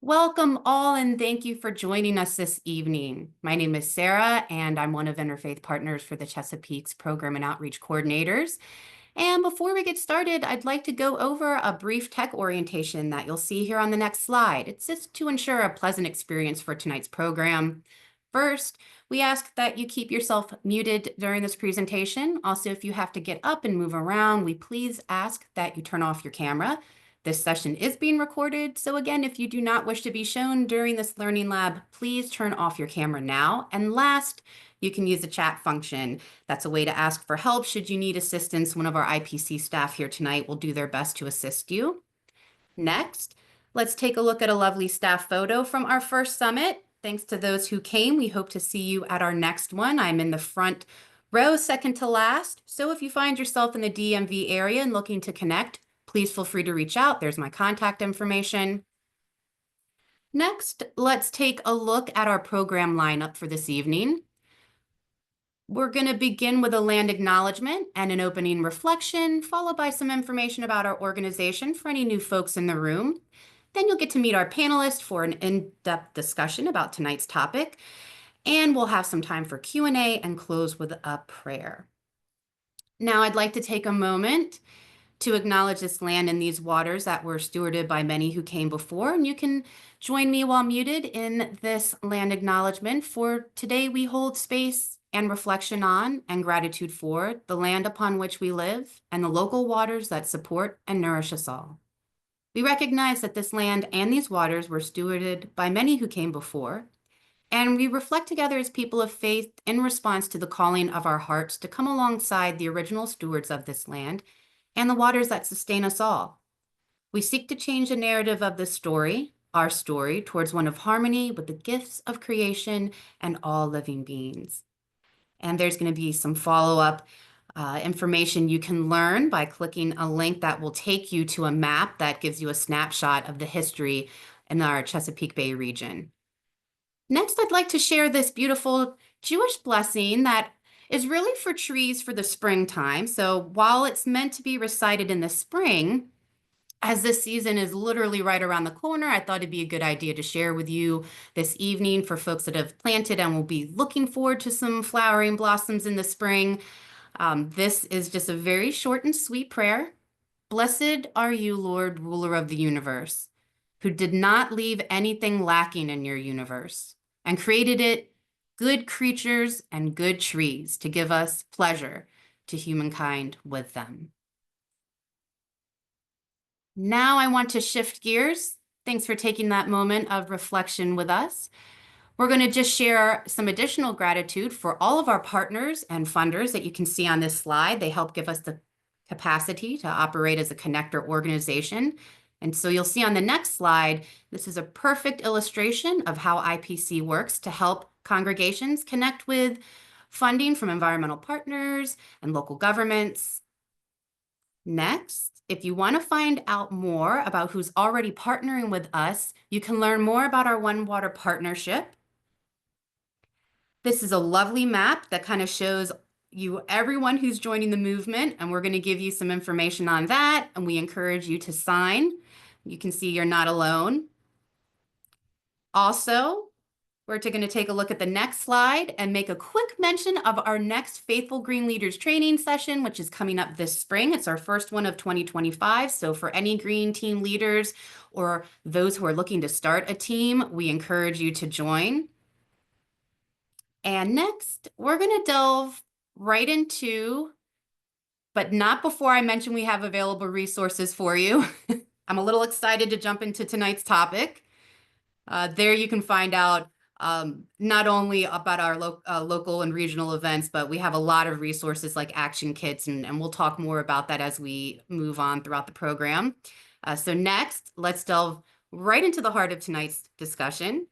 Welcome all, and thank you for joining us this evening. My name is Sarah, and I'm one of Interfaith Partners for the Chesapeake's Program and Outreach Coordinators. And before we get started, I'd like to go over a brief tech orientation that you'll see here on the next slide. It's just to ensure a pleasant experience for tonight's program. First, we ask that you keep yourself muted during this presentation. Also, if you have to get up and move around, we please ask that you turn off your camera. This session is being recorded, so again, if you do not wish to be shown during this learning lab, please turn off your camera now. And last, you can use the chat function. That's a way to ask for help should you need assistance. One of our IPC staff here tonight will do their best to assist you. Next, let's take a look at a lovely staff photo from our first summit. Thanks to those who came. We hope to see you at our next one. I'm in the front row, second to last. So if you find yourself in the DMV area and looking to connect, please feel free to reach out. There's my contact information. Next, let's take a look at our program lineup for this evening. We're going to begin with a land acknowledgement and an opening reflection, followed by some information about our organization for any new folks in the room. Then you'll get to meet our panelists for an in-depth discussion about tonight's topic, and we'll have some time for Q&A and close with a prayer. Now, I'd like to take a moment to acknowledge this land and these waters that were stewarded by many who came before. And you can join me while muted in this land acknowledgement. For today, we hold space and reflection on and gratitude for the land upon which we live and the local waters that support and nourish us all. We recognize that this land and these waters were stewarded by many who came before, and we reflect together as people of faith in response to the calling of our hearts to come alongside the original stewards of this land and the waters that sustain us all. We seek to change the narrative of this story, our story, towards one of harmony with the gifts of creation and all living beings. And there's going to be some follow-up information you can learn by clicking a link that will take you to a map that gives you a snapshot of the history in our Chesapeake Bay region. Next, I'd like to share this beautiful Jewish blessing that is really for trees for the springtime. So while it's meant to be recited in the spring, as this season is literally right around the corner, I thought it'd be a good idea to share with you this evening for folks that have planted and will be looking forward to some flowering blossoms in the spring. This is just a very short and sweet prayer. Blessed are you, Lord, ruler of the universe, who did not leave anything lacking in your universe and created it good creatures and good trees to give us pleasure to humankind with them. Now I want to shift gears. Thanks for taking that moment of reflection with us. We're going to just share some additional gratitude for all of our partners and funders that you can see on this slide. They help give us the capacity to operate as a connector organization. And so you'll see on the next slide, this is a perfect illustration of how IPC works to help congregations connect with funding from environmental partners and local governments. Next, if you want to find out more about who's already partnering with us, you can learn more about our One Water partnership. This is a lovely map that kind of shows you everyone who's joining the movement, and we're going to give you some information on that, and we encourage you to sign. You can see you're not alone. Also, we're going to take a look at the next slide and make a quick mention of our next Faithful Green Leaders training session, which is coming up this spring. It's our first one of 2025. So for any green team leaders or those who are looking to start a team, we encourage you to join. And next, we're going to delve right into, but not before I mention we have available resources for you. I'm a little excited to jump into tonight's topic. There you can find out not only about our local and regional events, but we have a lot of resources like action kits, and we'll talk more about that as we move on throughout the program. So next, let's delve right into the heart of tonight's discussion.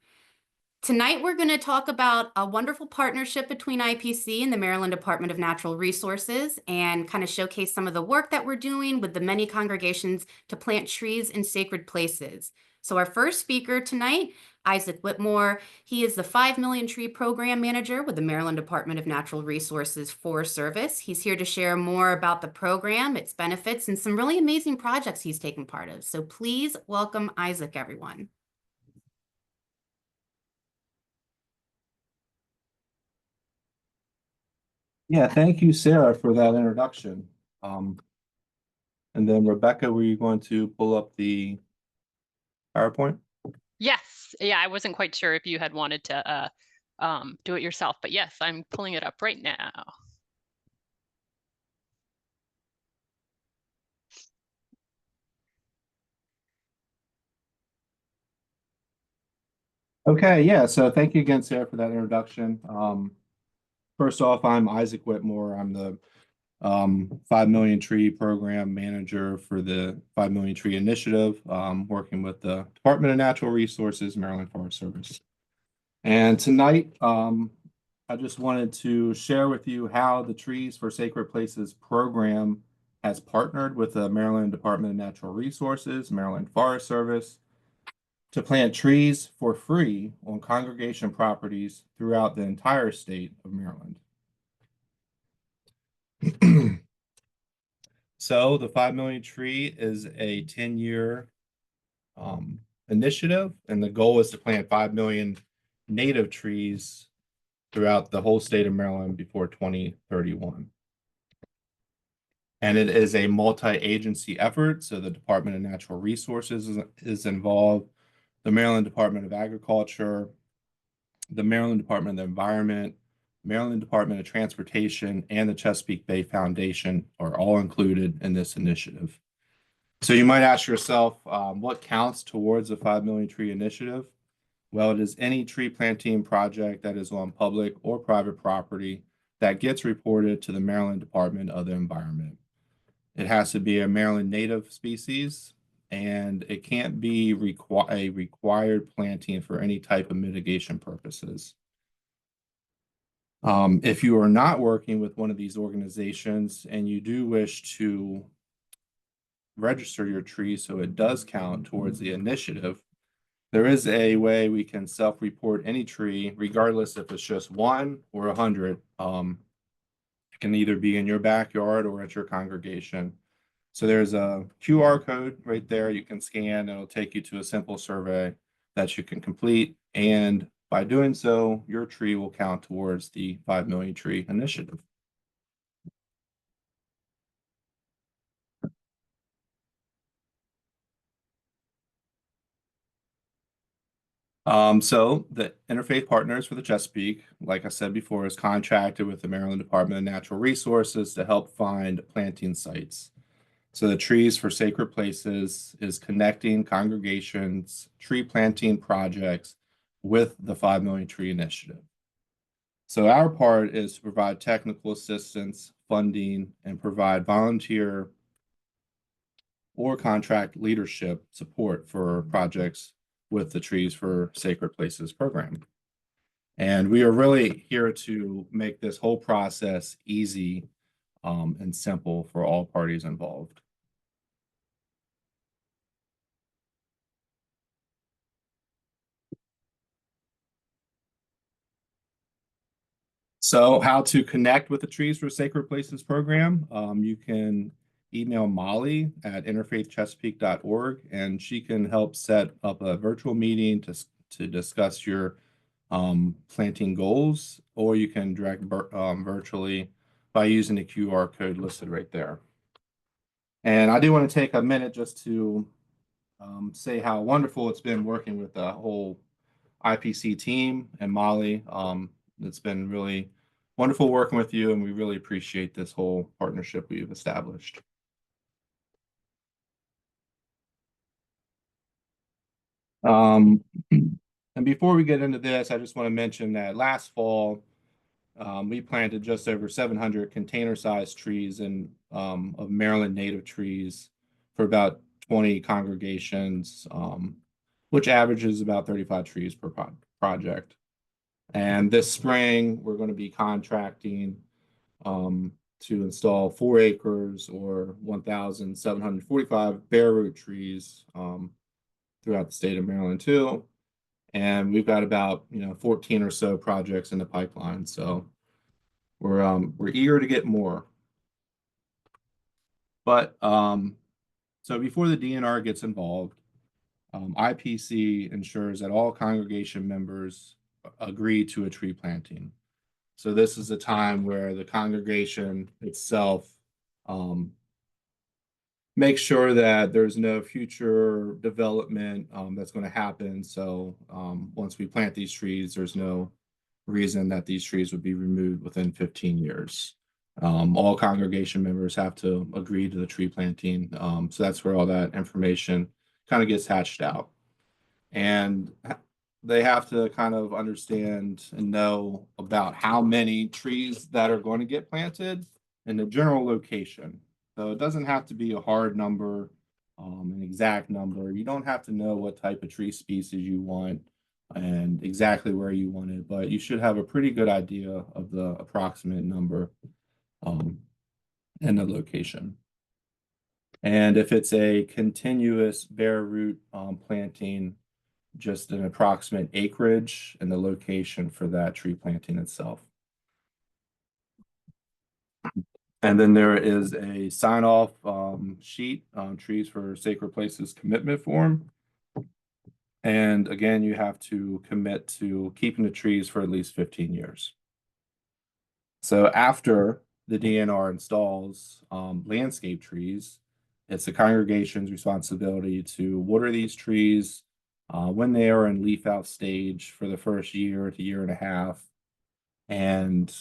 Tonight, we're going to talk about a wonderful partnership between IPC and the Maryland Department of Natural Resources and kind of showcase some of the work that we're doing with the many congregations to plant trees in sacred places. So our first speaker tonight, Isaac Whitmore, he is the 5 Million Tree Program Manager with the Maryland Department of Natural Resources Forest Service. He's here to share more about the program, its benefits, and some really amazing projects he's taken part of. So please welcome Isaac, everyone. Yeah, thank you, Sarah, for that introduction. Um, and then Rebecca, were you going to pull up the PowerPoint? Yes. Yeah, I wasn't quite sure if you had wanted to do it yourself, but yes, I'm pulling it up right now. Okay, yeah, so thank you again, Sarah, for that introduction. First off, I'm Isaac Whitmore. I'm the 5 Million Tree Program Manager for the 5 Million Tree Initiative, working with the Department of Natural Resources, Maryland Forest Service. And tonight, I just wanted to share with you how the Trees for Sacred Places program has partnered with the Maryland Department of Natural Resources, Maryland Forest Service, to plant trees for free on congregation properties throughout the entire state of Maryland. So the 5 Million Tree is a 10-year initiative, and the goal is to plant 5 million native trees throughout the whole state of Maryland before 2031. And it is a multi-agency effort. So the Department of Natural Resources is involved, the Maryland Department of Agriculture, the Maryland Department of the Environment, Maryland Department of Transportation, and the Chesapeake Bay Foundation are all included in this initiative. So you might ask yourself, what counts towards the 5 Million Tree Initiative? Well, it is any tree planting project that is on public or private property that gets reported to the Maryland Department of the Environment. It has to be a Maryland native species, and it can't be a required planting for any type of mitigation purposes. If you are not working with one of these organizations and you do wish to register your tree so it does count towards the initiative, there is a way we can self-report any tree, regardless if it's just one or 100. It can either be in your backyard or at your congregation. So there's a QR code right there you can scan. It'll take you to a simple survey that you can complete. And by doing so, your tree will count towards the 5 Million Tree Initiative. So the Interfaith Partners for the Chesapeake, like I said before, is contracted with the Maryland Department of Natural Resources to help find planting sites. So the Trees for Sacred Places is connecting congregations, tree planting projects with the 5 Million Tree Initiative. So our part is to provide technical assistance, funding, and provide volunteer or contract leadership support for projects with the Trees for Sacred Places program. And we are really here to make this whole process easy and simple for all parties involved. So how to connect with the Trees for Sacred Places program, you can email Molly at interfaithchesapeake.org, and she can help set up a virtual meeting to discuss your planting goals, or you can direct virtually by using the QR code listed right there. And I do want to take a minute just to say how wonderful it's been working with the whole IPC team and Molly. It's been really wonderful working with you, and we really appreciate this whole partnership we've established. Um, and before we get into this, I just want to mention that last fall, we planted just over 700 container-sized trees of Maryland native trees for about 20 congregations, which averages about 35 trees per project. And this spring, we're going to be contracting to install 4 acres or 1,745 bare root trees throughout the state of Maryland too. And we've got about 14 or so projects in the pipeline. So we're eager to get more. But so before the DNR gets involved, IPC ensures that all congregation members agree to a tree planting. So this is a time where the congregation itself make sure that there's no future development that's going to happen. So once we plant these trees, there's no reason that these trees would be removed within 15 years. All congregation members have to agree to the tree planting. So that's where all that information kind of gets hatched out. And they have to kind of understand and know about how many trees that are going to get planted and the general location. So it doesn't have to be a hard number, an exact number. You don't have to know what type of tree species you want and exactly where you want it, but you should have a pretty good idea of the approximate number and the location. And if it's a continuous bare root planting, just an approximate acreage and the location for that tree planting itself. And then there is a sign-off sheet, Trees for Sacred Places commitment form. And again, you have to commit to keeping the trees for at least 15 years. So after the DNR installs landscape trees, it's the congregation's responsibility to water these trees when they are in leaf out stage for the first year to year and a half, and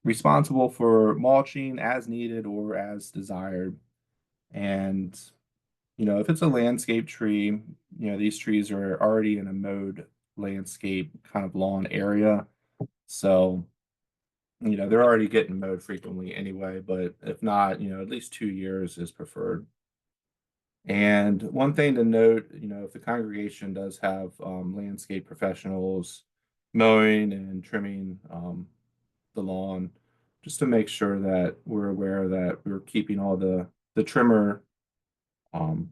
responsible for mulching as needed or as desired. And if it's a landscape tree, these trees are already in a mowed landscape kind of lawn area, so they're already getting mowed frequently anyway. But if not, at least 2 years is preferred. And one thing to note, if the congregation does have landscape professionals mowing and trimming the lawn, just to make sure that we're aware that we're keeping all the trimmer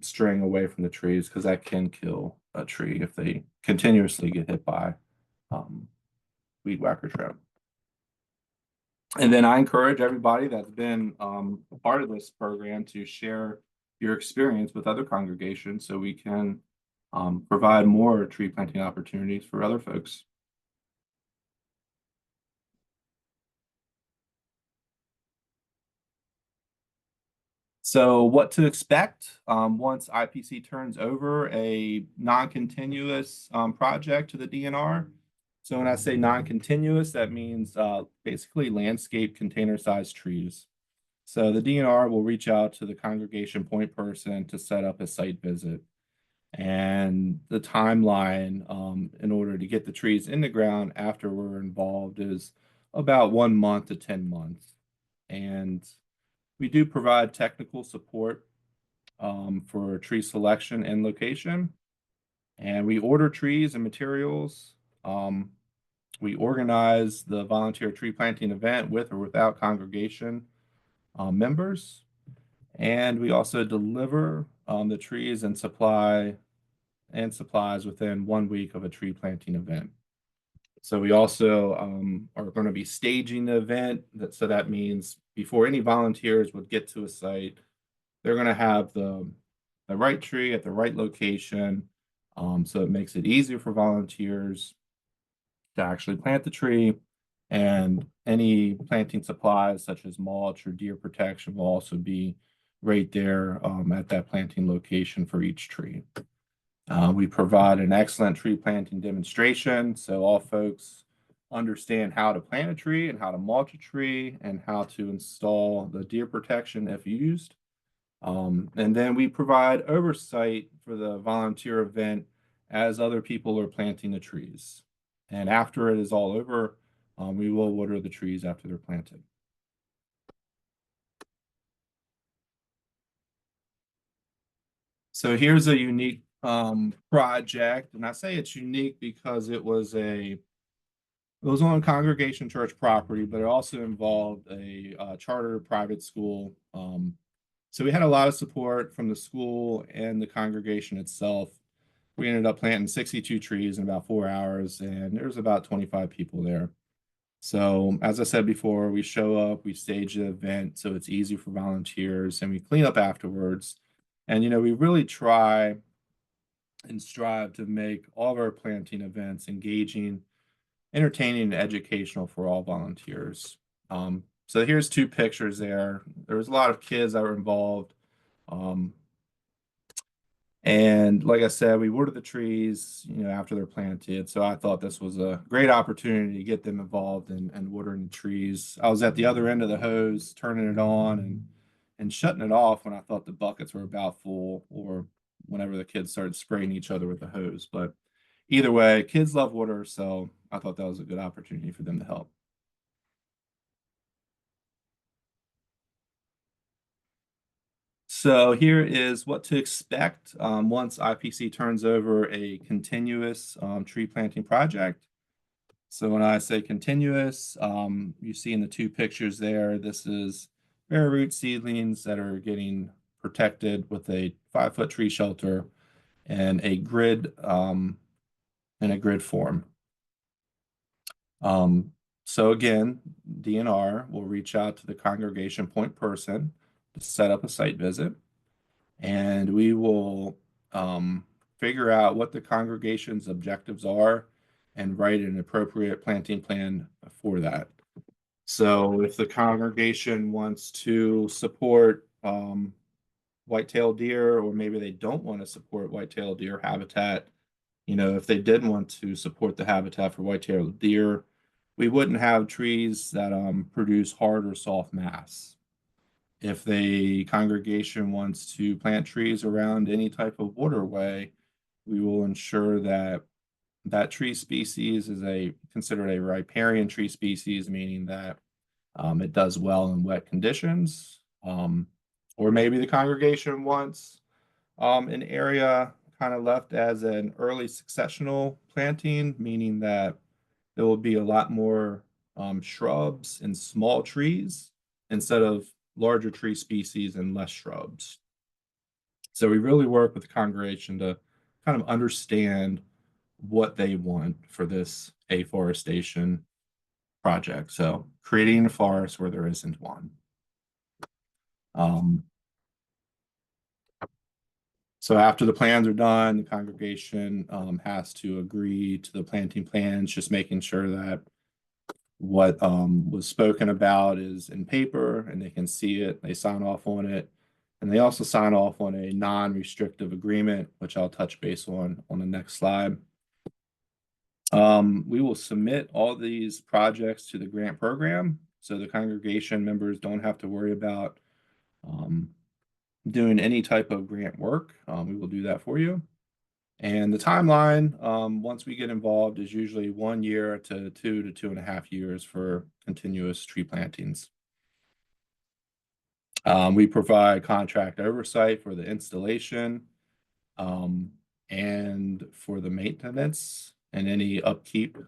string away from the trees, because that can kill a tree if they continuously get hit by weed whacker trim. And then I encourage everybody that's been a part of this program to share your experience with other congregations so we can provide more tree planting opportunities for other folks. So what to expect once IPC turns over a non-continuous project to the DNR. So when I say non-continuous, that means basically landscape container-sized trees. So the DNR will reach out to the congregation point person to set up a site visit. And the timeline in order to get the trees in the ground after we're involved is about 1 month to 10 months. And we do provide technical support for tree selection and location. And we order trees and materials. We organize the volunteer tree planting event with or without congregation members. And we also deliver the trees and supplies within 1 week of a tree planting event. So we also are going to be staging the event. So that means before any volunteers would get to a site, they're going to have the right tree at the right location. So it makes it easier for volunteers to actually plant the tree. And any planting supplies such as mulch or deer protection will also be right there at that planting location for each tree. We provide an excellent tree planting demonstration, so all folks understand how to plant a tree and how to mulch a tree and how to install the deer protection if used. And then we provide oversight for the volunteer event as other people are planting the trees. And after it is all over, we will water the trees after they're planted. So here's a unique project, and I say it's unique because it was on congregation church property, but it also involved a charter private school. So we had a lot of support from the school and the congregation itself. We ended up planting 62 trees in about 4 hours, and there's about 25 people there. So as I said before, we show up, we stage the event so it's easy for volunteers, and we clean up afterwards. And we really try and strive to make all of our planting events engaging entertaining and educational for all volunteers. So here's two pictures there. There was a lot of kids that were involved. And like I said, we water the trees, after they're planted. So I thought this was a great opportunity to get them involved in watering the trees. I was at the other end of the hose, turning it on and shutting it off when I thought the buckets were about full, or whenever the kids started spraying each other with the hose. But either way, kids love water, so I thought that was a good opportunity for them to help. So here is what to expect once IPC turns over a continuous tree planting project. So when I say continuous, you see in the two pictures there, this is bare root seedlings that are getting protected with a 5-foot tree shelter and a grid form. So again, DNR will reach out to the congregation point person to set up a site visit, and we will figure out what the congregation's objectives are and write an appropriate planting plan for that. So if the congregation wants to support white-tailed deer, or maybe they don't want to support white-tailed deer habitat, if they did want to support the habitat for white-tailed deer, we wouldn't have trees that produce hard or soft mass. If the congregation wants to plant trees around any type of waterway, we will ensure that that tree species is considered a riparian tree species, meaning that it does well in wet conditions. Or maybe the congregation wants an area kind of left as an early successional planting, meaning that there will be a lot more shrubs and small trees instead of larger tree species and less shrubs. So we really work with the congregation to kind of understand what they want for this afforestation project. So creating a forest where there isn't one. So after the plans are done, the congregation has to agree to the planting plans, just making sure that what was spoken about is in paper and they can see it, they sign off on it. And they also sign off on a non-restrictive agreement, which I'll touch base on the next slide. We will submit all these projects to the grant program, so the congregation members don't have to worry about doing any type of grant work. We will do that for you. And the timeline, once we get involved, is usually 1 year to 2 to 2.5 years for continuous tree plantings. We provide contract oversight for the installation and for the maintenance and any upkeep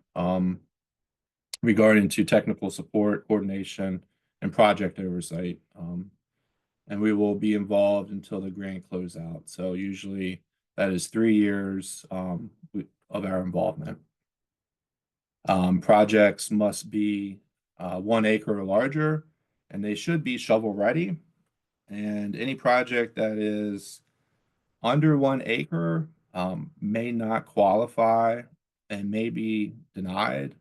regarding to technical support, coordination, and project oversight. And we will be involved until the grant closeout. So usually that is 3 years of our involvement. Projects must be 1 acre or larger, and they should be shovel ready. And any project that is under 1 acre may not qualify and may be denied.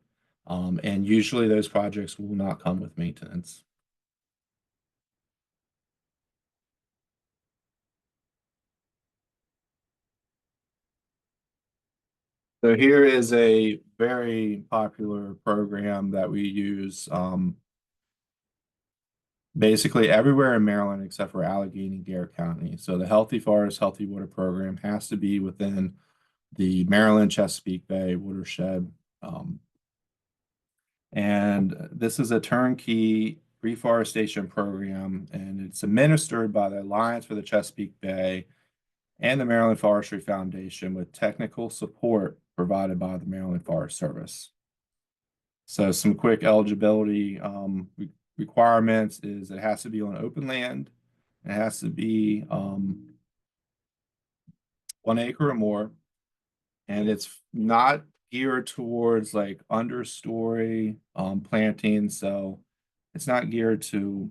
And usually those projects will not come with maintenance. So here is a very popular program that we use basically everywhere in Maryland except for Allegany and Dare County. So the Healthy Forest, Healthy Water program has to be within the Maryland Chesapeake Bay watershed. And this is a turnkey reforestation program, and it's administered by the Alliance for the Chesapeake Bay and the Maryland Forestry Foundation with technical support provided by the Maryland Forest Service. So some quick eligibility requirements is it has to be on open land. It has to be 1 acre or more. And it's not geared towards like understory planting. So it's not geared to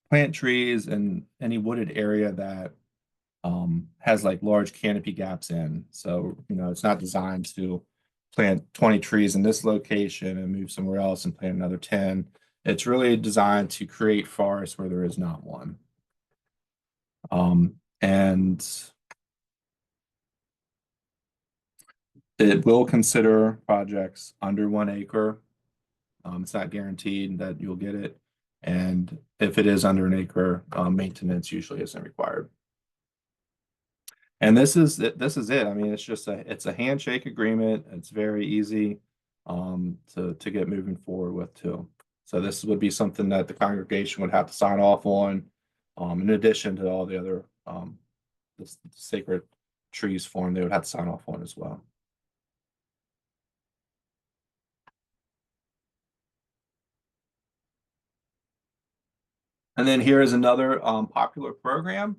plant trees in any wooded area that has like large canopy gaps in. So, it's not designed to plant 20 trees in this location and move somewhere else and plant another 10. It's really designed to create forests where there is not one. And it will consider projects under 1 acre. It's not guaranteed that you'll get it. And if it is under 1 acre, maintenance usually isn't required. And this is it. I mean, it's a handshake agreement. It's very easy to get moving forward with too. So this would be something that the congregation would have to sign off on, in addition to all the other the sacred trees form they would have to sign off on as well. And then here is another popular program.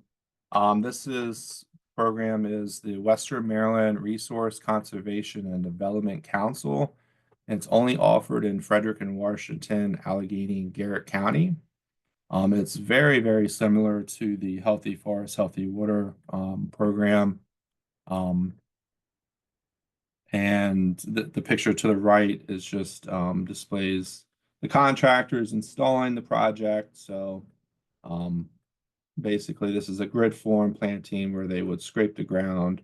This program is the Western Maryland Resource Conservation and Development Council. And it's only offered in Frederick and Washington, Allegany, and Garrett County. It's very, very similar to the Healthy Forest, Healthy Water program. And the picture to the right is just displays the contractors installing the project. So basically this is a grid form planting where they would scrape the ground,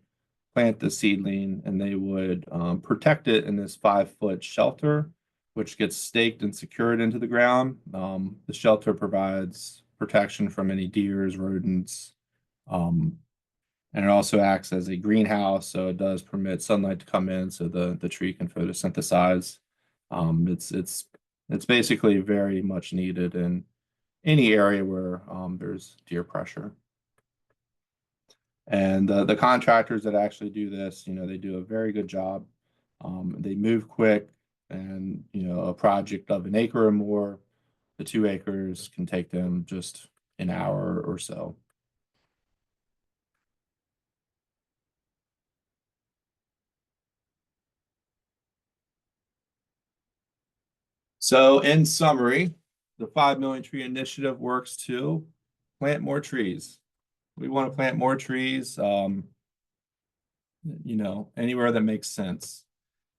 plant the seedling, and they would protect it in this 5-foot shelter, which gets staked and secured into the ground. The shelter provides protection from any deers, rodents, and it also acts as a greenhouse, so it does permit sunlight to come in so the tree can photosynthesize. It's basically very much needed in any area where there's deer pressure. And the contractors that actually do this, they do a very good job. They move quick, and a project of 1 acre or more, the 2 acres can take them just an hour or so. So in summary, the 5 Million Tree Initiative works to plant more trees. We want to plant more trees, anywhere that makes sense.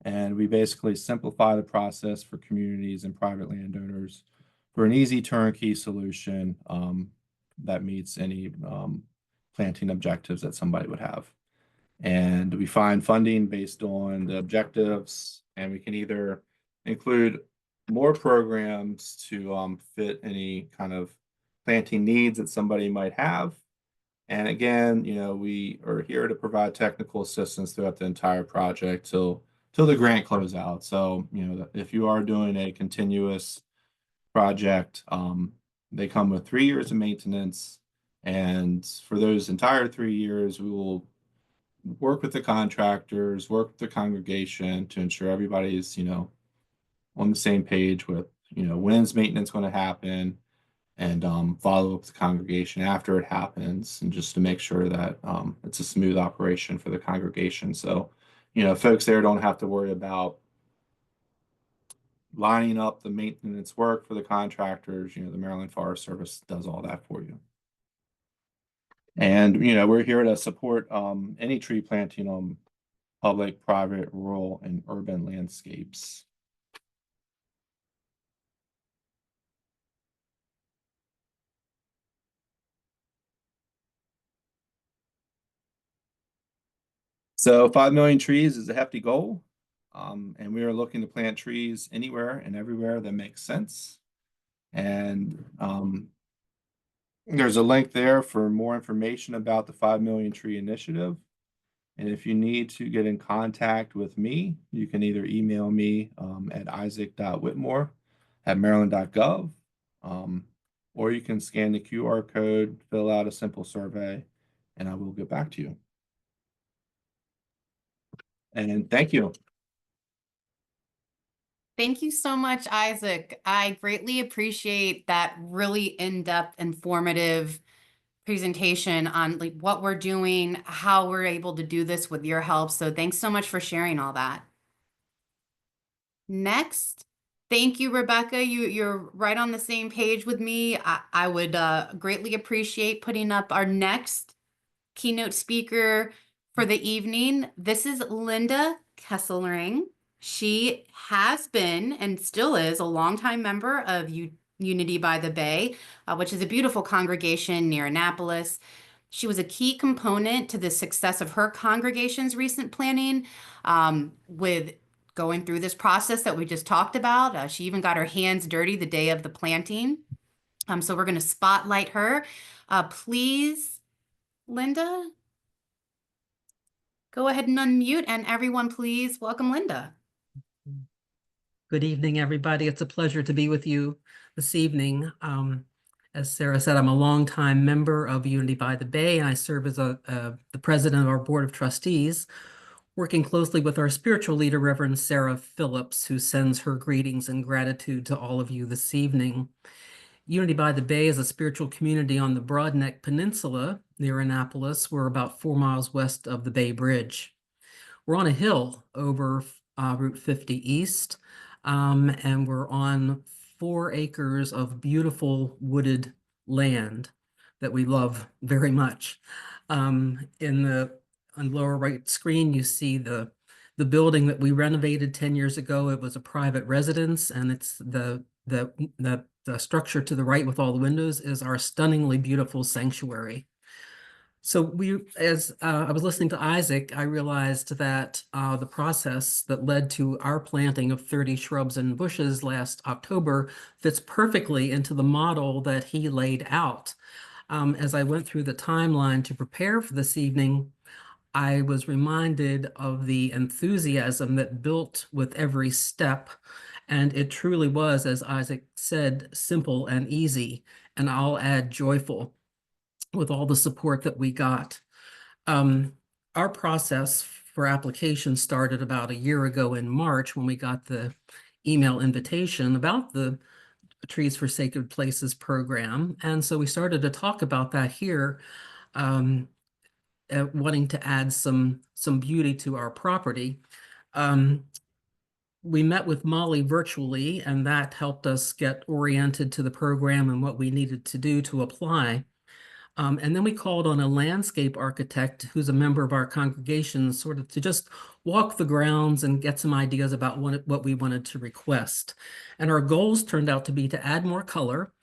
And we basically simplify the process for communities and private landowners for an easy turnkey solution that meets any planting objectives that somebody would have. And we find funding based on the objectives, and we can either include more programs to fit any kind of planting needs that somebody might have. And again, we are here to provide technical assistance throughout the entire project till the grant close out. So, if you are doing a continuous project, they come with 3 years of maintenance. And for those entire 3 years, we will work with the contractors, work with the congregation to ensure everybody's, on the same page with, when's maintenance going to happen, and follow up with the congregation after it happens, and just to make sure that it's a smooth operation for the congregation. So, folks there don't have to worry about lining up the maintenance work for the contractors. The Maryland Forest Service does all that for you. And, we're here to support any tree planting on public, private, rural, and urban landscapes. So 5 million trees is a hefty goal. And we are looking to plant trees anywhere and everywhere that makes sense. And there's a link there for more information about the 5 Million Tree Initiative. And if you need to get in contact with me, you can either email me at isaac.whitmore@maryland.gov, or you can scan the QR code, fill out a simple survey, and I will get back to you. And thank you. Thank you so much, Isaac. I greatly appreciate that really in-depth, informative presentation on what we're doing, how we're able to do this with your help. So thanks so much for sharing all that. Next, thank you, Rebecca. You're right on the same page with me. I would greatly appreciate putting up our next keynote speaker for the evening. This is Linda Kesselring. She has been and still is a longtime member of Unity by the Bay, which is a beautiful congregation near Annapolis. She was a key component to the success of her congregation's recent planning, with going through this process that we just talked about. She even got her hands dirty the day of the planting. So we're going to spotlight her. Please, Linda, go ahead and unmute, and everyone, please welcome Linda. Good evening, everybody. It's a pleasure to be with you this evening. As Sarah said, I'm a longtime member of Unity by the Bay, and I serve as the president of our board of trustees, working closely with our spiritual leader, Reverend Sarah Phillips, who sends her greetings and gratitude to all of you this evening. Unity by the Bay is a spiritual community on the Broadneck Peninsula near Annapolis. We're about 4 miles west of the Bay Bridge. We're on a hill over Route 50 East, and we're on 4 acres of beautiful wooded land that we love very much. On the lower right screen, you see the building that we renovated 10 years ago. It was a private residence, and it's the structure to the right with all the windows is our stunningly beautiful sanctuary. So as I was listening to Isaac, I realized that the process that led to our planting of 30 shrubs and bushes last October fits perfectly into the model that he laid out. As I went through the timeline to prepare for this evening, I was reminded of the enthusiasm that built with every step. And it truly was, as Isaac said, simple and easy, and I'll add joyful, with all the support that we got. Our process for application started about a year ago in March when we got the email invitation about the Trees for Sacred Places program. And so we started to talk about that here, wanting to add some beauty to our property. We met with Molly virtually, and that helped us get oriented to the program and what we needed to do to apply. And then we called on a landscape architect who's a member of our congregation, sort of to just walk the grounds and get some ideas about what we wanted to request. And our goals turned out to be to add more color.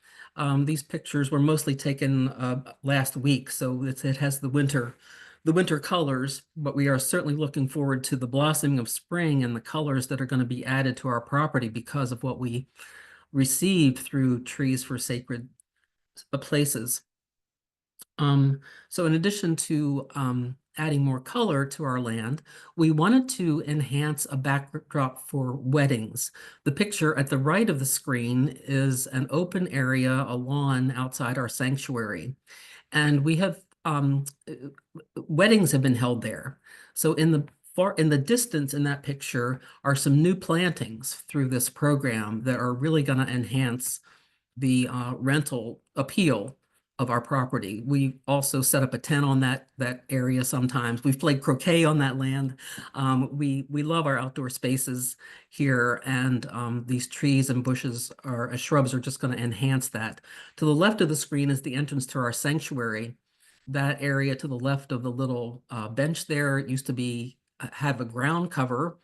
These pictures were mostly taken last week, so it has the winter colors, but we are certainly looking forward to the blossoming of spring and the colors that are going to be added to our property because of what we received through Trees for Sacred Places. So in addition to adding more color to our land, we wanted to enhance a backdrop for weddings. The picture at the right of the screen is an open area, a lawn outside our sanctuary. And we have weddings have been held there. So in the distance in that picture are some new plantings through this program that are really going to enhance the rental appeal of our property. We also set up a tent on that area sometimes. We've played croquet on that land. We love our outdoor spaces here, and these trees and bushes or shrubs are just going to enhance that. To the left of the screen is the entrance to our sanctuary. That area to the left of the little bench there used to have a ground cover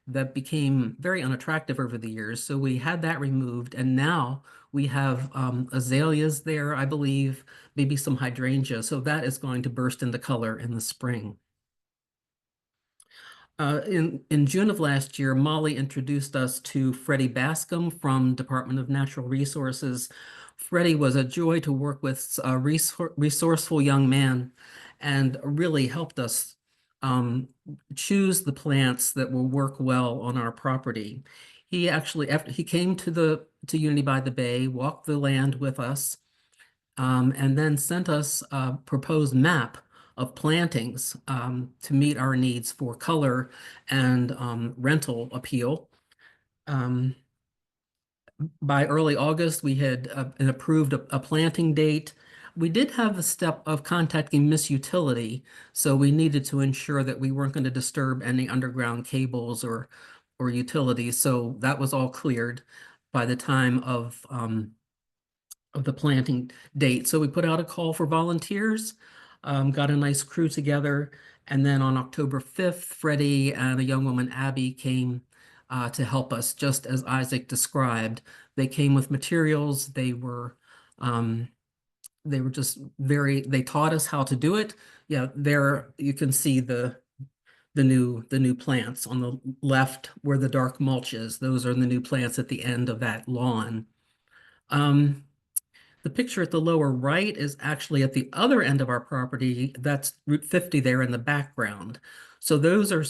that became very unattractive over the years. So we had that removed, and now we have azaleas there, I believe, maybe some hydrangea. So that is going to burst into color in the spring. In June of last year, Molly introduced us to Freddie Bascom from Department of Natural Resources. Freddie was a joy to work with, a resourceful young man, and really helped us choose the plants that will work well on our property. He actually, after he came to Unity by the Bay, walked the land with us, and then sent us a proposed map of plantings to meet our needs for color and rental appeal. By early August, we had approved a planting date. We did have the step of contacting Miss Utility, so we needed to ensure that we weren't going to disturb any underground cables or utilities. So that was all cleared by the time of the planting date. So we put out a call for volunteers, got a nice crew together, and then on October 5th, Freddie and a young woman, Abby, came to help us, just as Isaac described. They came with materials. They were just they taught us how to do it. Yeah, there you can see the new plants on the left where the dark mulch is. Those are the new plants at the end of that lawn. The picture at the lower right is actually at the other end of our property. That's Route 50 there in the background. So those are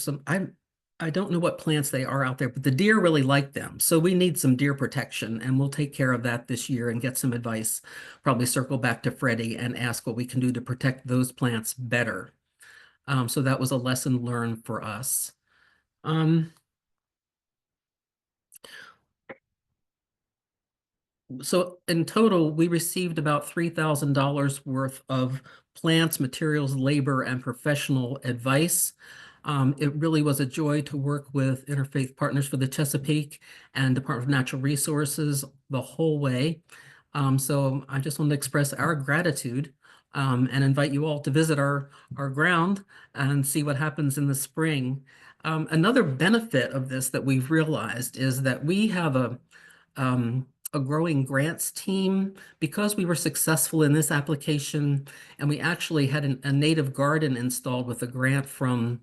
I don't know what plants they are out there, but the deer really like them. So we need some deer protection, and we'll take care of that this year and get some advice. Probably circle back to Freddie and ask what we can do to protect those plants better. So that was a lesson learned for us. So in total, we received about $3,000 worth of plants, materials, labor, and professional advice. It really was a joy to work with Interfaith Partners for the Chesapeake and Department of Natural Resources the whole way. So I just want to express our gratitude and invite you all to visit our ground and see what happens in the spring. Another benefit of this that we've realized is that we have a growing grants team because we were successful in this application, and we actually had a native garden installed with a grant from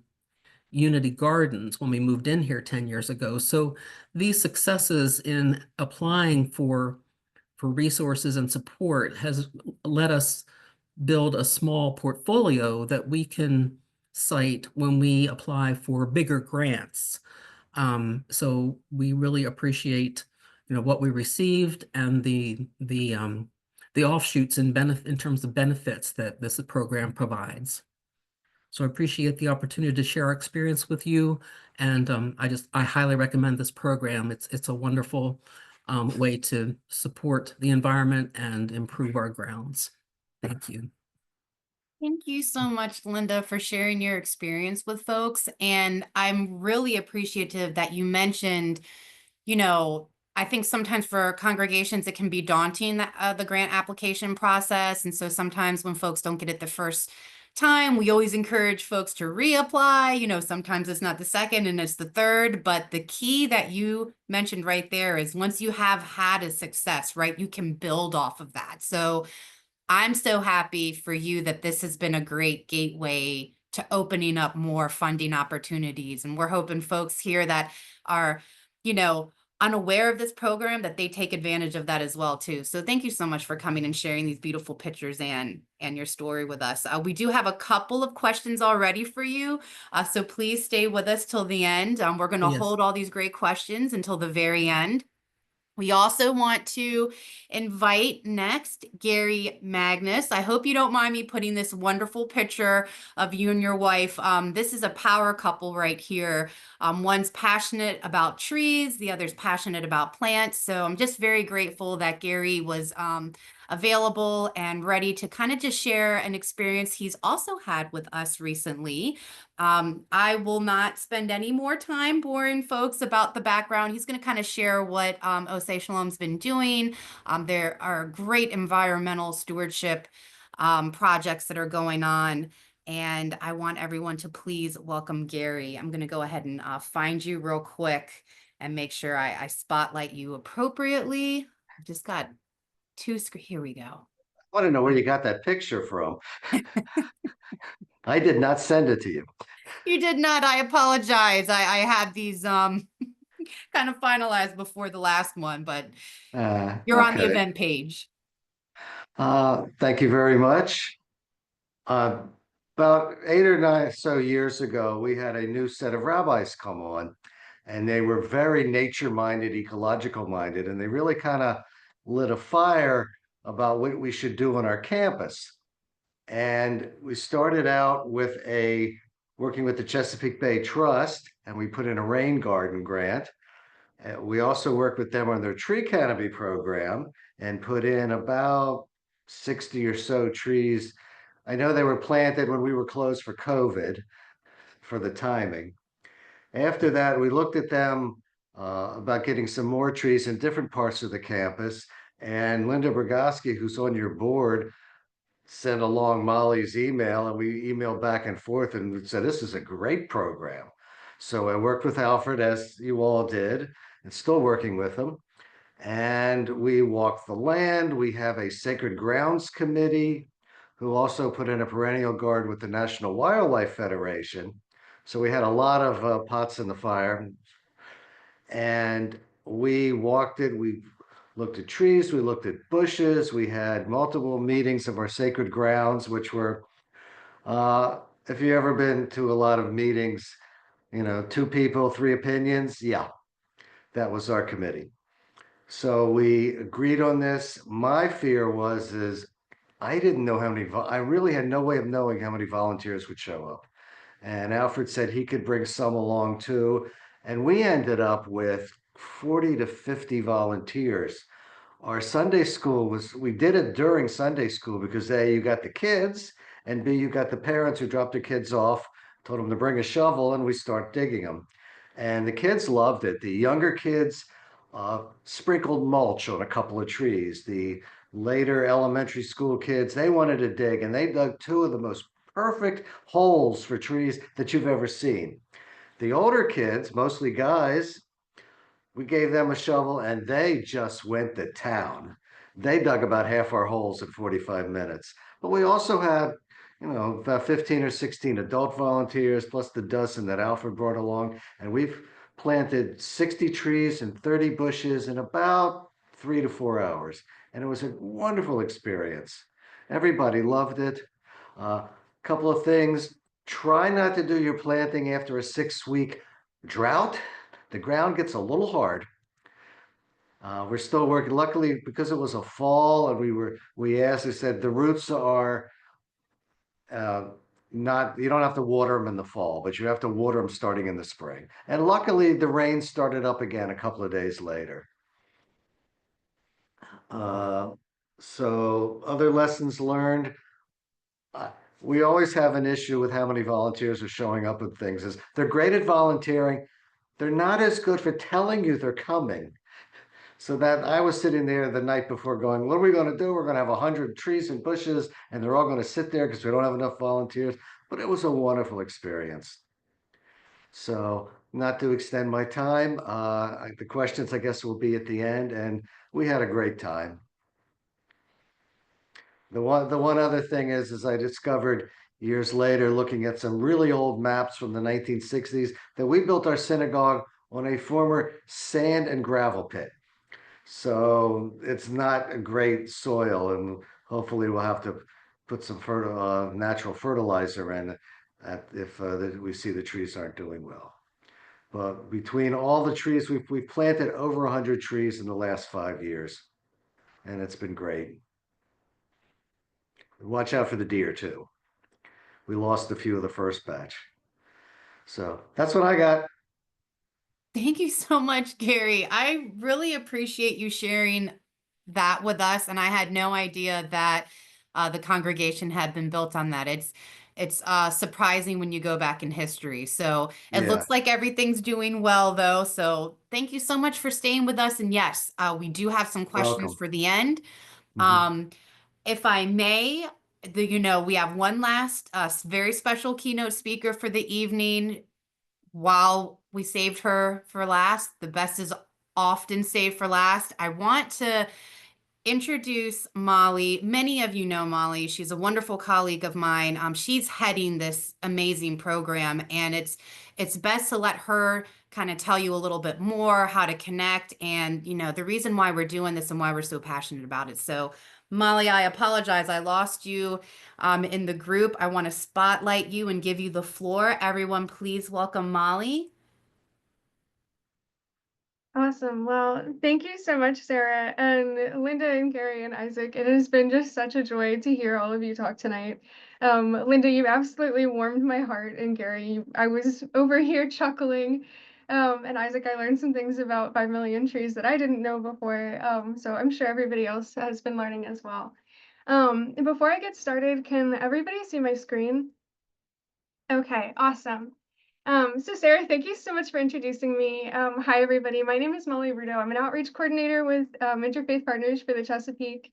Unity Gardens when we moved in here 10 years ago. So these successes in applying for resources and support has let us build a small portfolio that we can cite when we apply for bigger grants. So we really appreciate, what we received and the offshoots in terms of benefits that this program provides. So I appreciate the opportunity to share our experience with you, and I highly recommend this program. It's a wonderful way to support the environment and improve our grounds. Thank you. Thank you so much, Linda, for sharing your experience with folks. And I'm really appreciative that you mentioned, I think sometimes for congregations, it can be daunting, the grant application process. And so sometimes when folks don't get it the first time, we always encourage folks to reapply. Sometimes it's not the second and it's the third. But the key that you mentioned right there is once you have had a success, right, you can build off of that. So I'm so happy for you that this has been a great gateway to opening up more funding opportunities. And we're hoping folks here that are, unaware of this program, that they take advantage of that as well too. So thank you so much for coming and sharing these beautiful pictures and your story with us. We do have a couple of questions already for you. So please stay with us till the end. We're going to hold all these great questions until the very end. We also want to invite next Gary Magnus. I hope you don't mind me putting this wonderful picture of you and your wife. This is a power couple right here. One's passionate about trees, the other's passionate about plants. So I'm just very grateful that Gary was available and ready to kind of just share an experience he's also had with us recently. I will not spend any more time boring folks about the background. He's going to kind of share what Osai Shalom's been doing. There are great environmental stewardship projects that are going on. And I want everyone to please welcome Gary. I'm going to go ahead and find you real quick and make sure I spotlight you appropriately. I've just got two screens. Here we go. I want to know where you got that picture from. I did not send it to you. You did not. I apologize. I had these kind of finalized before the last one, but you're on the event page. Thank you very much. About 8 or 9 so years ago, we had a new set of rabbis come on, and they were very nature-minded, ecological-minded, and they really kind of lit a fire about what we should do on our campus. And we started out with working with the Chesapeake Bay Trust, and we put in a rain garden grant. We also worked with them on their tree canopy program and put in about 60 or so trees. I know they were planted when we were closed for COVID for the timing. After that, we looked at them about getting some more trees in different parts of the campus. And Linda Bergoski, who's on your board, sent along Molly's email, and we emailed back and forth and said, this is a great program. So I worked with Alfred, as you all did, and still working with him. And we walked the land. We have a sacred grounds committee who also put in a perennial guard with the National Wildlife Federation. So we had a lot of pots in the fire. And we walked it. We looked at trees. We looked at bushes. We had multiple meetings of our sacred grounds, which were, if you've ever been to a lot of meetings, you know, 2 people, 3 opinions. Yeah, that was our committee. So we agreed on this. My fear is I didn't know how many, I really had no way of knowing how many volunteers would show up. And Alfred said he could bring some along too. And we ended up with 40 to 50 volunteers. Our Sunday school we did it during Sunday school because A, you got the kids, and B, you got the parents who dropped their kids off, told them to bring a shovel, and we start digging them. And the kids loved it. The younger kids sprinkled mulch on a couple of trees. The later elementary school kids, they wanted to dig, and they dug 2 of the most perfect holes for trees that you've ever seen. The older kids, mostly guys, we gave them a shovel and they just went to town. They dug about half our holes in 45 minutes. But we also had, you know, about 15 or 16 adult volunteers, plus the dozen that Alfred brought along. And we've planted 60 trees and 30 bushes in about 3 to 4 hours. And it was a wonderful experience. Everybody loved it. Couple of things. Try not to do your planting after a 6-week drought. The ground gets a little hard. We're still working. Luckily, because it was a fall and we asked, they said the roots are not, you don't have to water them in the fall, but you have to water them starting in the spring. And luckily, the rain started up again a couple of days later. So other lessons learned. We always have an issue with how many volunteers are showing up with things. Is they're great at volunteering. They're not as good for telling you they're coming. So that I was sitting there the night before going, what are we going to do? We're going to have 100 trees and bushes and they're all going to sit there because we don't have enough volunteers. But it was a wonderful experience. So not to extend my time, the questions I guess will be at the end, and we had a great time. The one other thing is I discovered years later, looking at some really old maps from the 1960s, that we built our synagogue on a former sand and gravel pit. So it's not a great soil, and hopefully we'll have to put some natural fertilizer in if we see the trees aren't doing well. But between all the trees, we've planted over 100 trees in the last 5 years, and it's been great. Watch out for the deer too. We lost a few of the first batch. So that's what I got. Thank you so much, Gary. I really appreciate you sharing that with us. And I had no idea that the congregation had been built on that. It's surprising when you go back in history. So it Yeah. looks like everything's doing well, though. So thank you so much for staying with us. And yes, we do have some questions Welcome. for the end. Mhm. If I may, we have one last very special keynote speaker for the evening. While we saved her for last, the best is often saved for last. I want to introduce Molly. Many of you know Molly. She's a wonderful colleague of mine. She's heading this amazing program, and it's best to let her kind of tell you a little bit more how to connect and the reason why we're doing this and why we're so passionate about it. So Molly, I apologize. I lost you in the group. I want to spotlight you and give you the floor. Everyone, please welcome Molly. Awesome. Well, thank you so much, Sarah and Linda and Gary and Isaac. It has been just such a joy to hear all of you talk tonight. Linda, you absolutely warmed my heart, and Gary, I was over here chuckling. And Isaac, I learned some things about 5 million trees that I didn't know before. So I'm sure everybody else has been learning as well. Before I get started, can everybody see my screen? Okay, awesome. So Sarah, thank you so much for introducing me. Hi, everybody. My name is Molly Rudo. I'm an outreach coordinator with Interfaith Partners for the Chesapeake.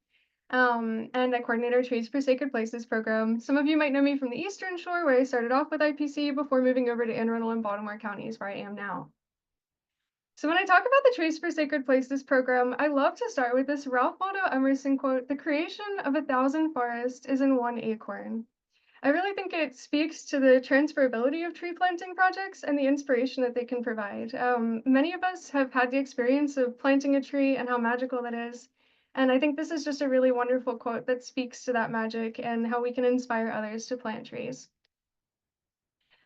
and I coordinate our Trees for Sacred Places program. Some of you might know me from the Eastern Shore, where I started off with IPC before moving over to Anne Arundel and Baltimore counties, where I am now. So when I talk about the Trees for Sacred Places program, I love to start with this Ralph Waldo Emerson quote: "The creation of 1,000 forests is in one acorn." I really think it speaks to the transferability of tree planting projects and the inspiration that they can provide. Many of us have had the experience of planting a tree and how magical that is. And I think this is just a really wonderful quote that speaks to that magic and how we can inspire others to plant trees.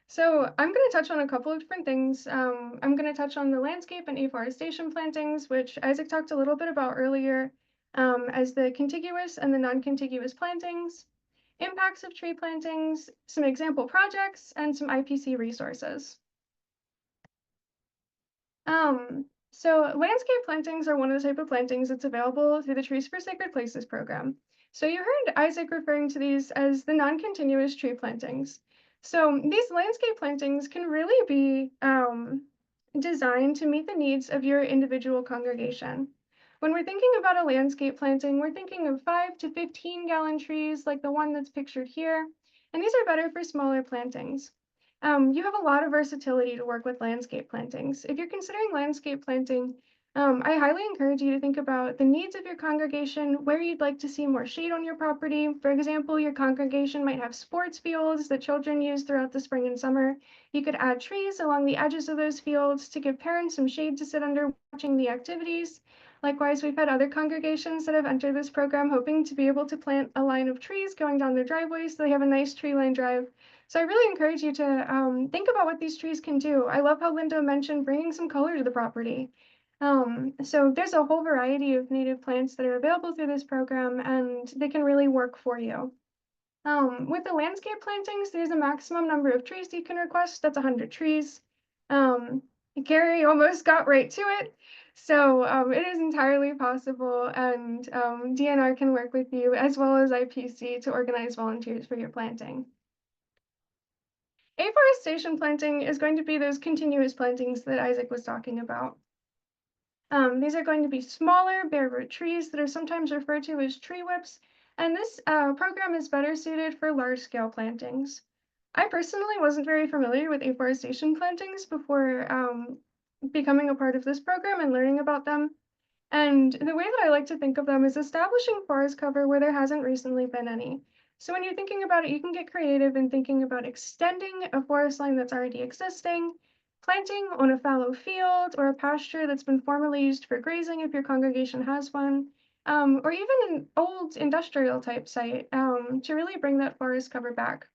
So I'm going to touch on a couple of different things. I'm going to touch on the landscape and afforestation plantings, which Isaac talked a little bit about earlier, as the contiguous and the non-contiguous plantings, impacts of tree plantings, some example projects, and some IPC resources. So landscape plantings are one of the type of plantings that's available through the Trees for Sacred Places program. So you heard Isaac referring to these as the non-continuous tree plantings. So these landscape plantings can really be designed to meet the needs of your individual congregation. When we're thinking about a landscape planting, we're thinking of 5 to 15 gallon trees like the one that's pictured here, and these are better for smaller plantings. You have a lot of versatility to work with landscape plantings. If you're considering landscape planting, I highly encourage you to think about the needs of your congregation, where you'd like to see more shade on your property. For example, your congregation might have sports fields that children use throughout the spring and summer. You could add trees along the edges of those fields to give parents some shade to sit under watching the activities. Likewise, we've had other congregations that have entered this program hoping to be able to plant a line of trees going down their driveways so they have a nice tree line drive. So I really encourage you to think about what these trees can do. I love how Linda mentioned bringing some color to the property. So there's a whole variety of native plants that are available through this program, and they can really work for you. With the landscape plantings, there's a maximum number of trees you can request. That's 100 trees. Gary almost got right to it. So it is entirely possible, and DNR can work with you as well as IPC to organize volunteers for your planting. Afforestation planting is going to be those continuous plantings that Isaac was talking about. These are going to be smaller, bare root trees that are sometimes referred to as tree whips, and this program is better suited for large-scale plantings. I personally wasn't very familiar with afforestation plantings before becoming a part of this program and learning about them. And the way that I like to think of them is establishing forest cover where there hasn't recently been any. So when you're thinking about it, you can get creative in thinking about extending a forest line that's already existing, planting on a fallow field or a pasture that's been formerly used for grazing if your congregation has one, or even an old industrial type site to really bring that forest cover back.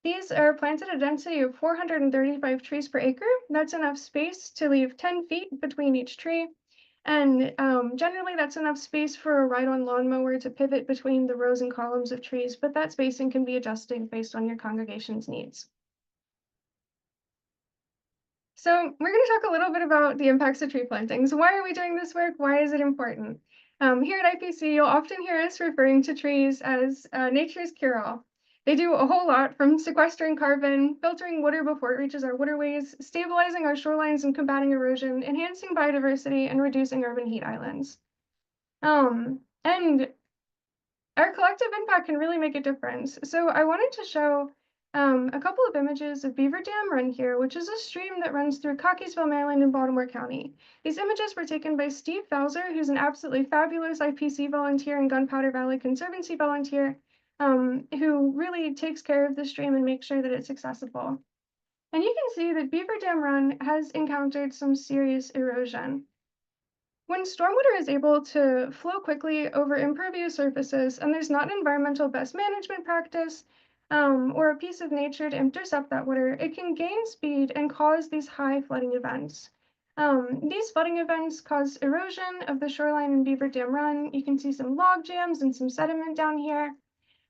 These are planted at a density of 435 trees per acre. That's enough space to leave 10 feet between each tree. And generally, that's enough space for a ride-on lawnmower to pivot between the rows and columns of trees, but that spacing can be adjusted based on your congregation's needs. So we're going to talk a little bit about the impacts of tree plantings. Why are we doing this work? Why is it important? Here at IPC, you'll often hear us referring to trees as nature's cure-all. They do a whole lot, from sequestering carbon, filtering water before it reaches our waterways, stabilizing our shorelines and combating erosion, enhancing biodiversity, and reducing urban heat islands. And our collective impact can really make a difference. So I wanted to show a couple of images of Beaver Dam Run here, which is a stream that runs through Cockeysville, Maryland, and Baltimore County. These images were taken by Steve Fowler, who's an absolutely fabulous IPC volunteer and Gunpowder Valley Conservancy volunteer, who really takes care of the stream and makes sure that it's accessible. And you can see that Beaver Dam Run has encountered some serious erosion. When stormwater is able to flow quickly over impervious surfaces and there's not an environmental best management practice or a piece of nature to intercept that water, it can gain speed and cause these high flooding events. These flooding events cause erosion of the shoreline in Beaver Dam Run. You can see some log jams and some sediment down here.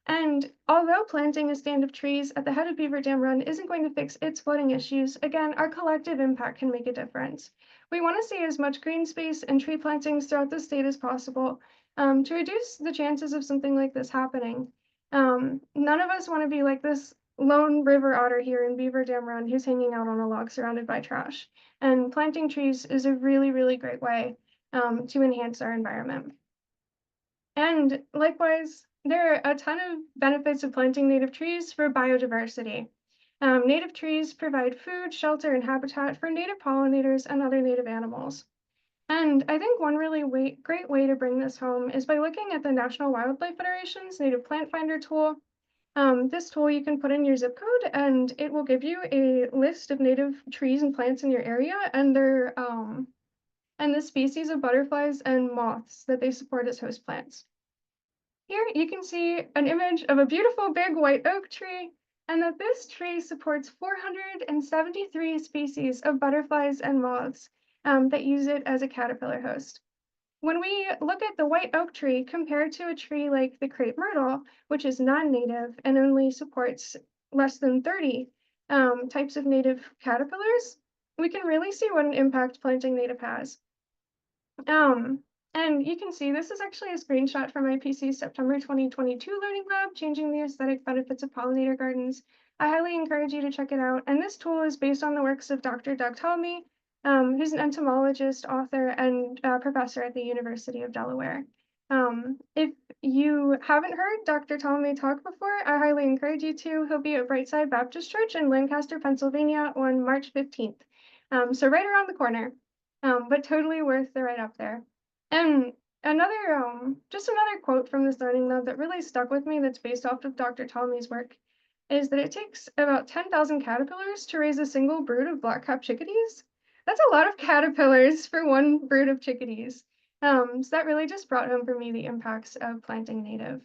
And although planting a stand of trees at the head of Beaver Dam Run isn't going to fix its flooding issues, again, our collective impact can make a difference. We want to see as much green space and tree plantings throughout the state as possible to reduce the chances of something like this happening. None of us want to be like this lone river otter here in Beaver Dam Run who's hanging out on a log surrounded by trash. And planting trees is a really, really great way to enhance our environment. And likewise, there are a ton of benefits of planting native trees for biodiversity. Native trees provide food, shelter, and habitat for native pollinators and other native animals. And I think one really great way to bring this home is by looking at the National Wildlife Federation's Native Plant Finder tool. This tool you can put in your zip code, and it will give you a list of native trees and plants in your area and the species of butterflies and moths that they support as host plants. Here you can see an image of a beautiful big white oak tree, and that this tree supports 473 species of butterflies and moths that use it as a caterpillar host. When we look at the white oak tree compared to a tree like the crepe myrtle, which is non-native and only supports less than 30 types of native caterpillars, we can really see what an impact planting native has. And you can see this is actually a screenshot from IPC's September 2022 Learning Lab, Changing the Aesthetic Benefits of Pollinator Gardens. I highly encourage you to check it out. And this tool is based on the works of Dr. Doug Talmy, who's an entomologist, author, and professor at the University of Delaware. If you haven't heard Dr. Talmy talk before, I highly encourage you to. He'll be at Brightside Baptist Church in Lancaster, Pennsylvania on March 15th. So right around the corner. But totally worth the ride up there. And just another quote from this learning lab that really stuck with me that's based off of Dr. Talmy's work is that it takes about 10,000 caterpillars to raise a single brood of black-capped chickadees. That's a lot of caterpillars for one brood of chickadees. So that really just brought home for me the impacts of planting native.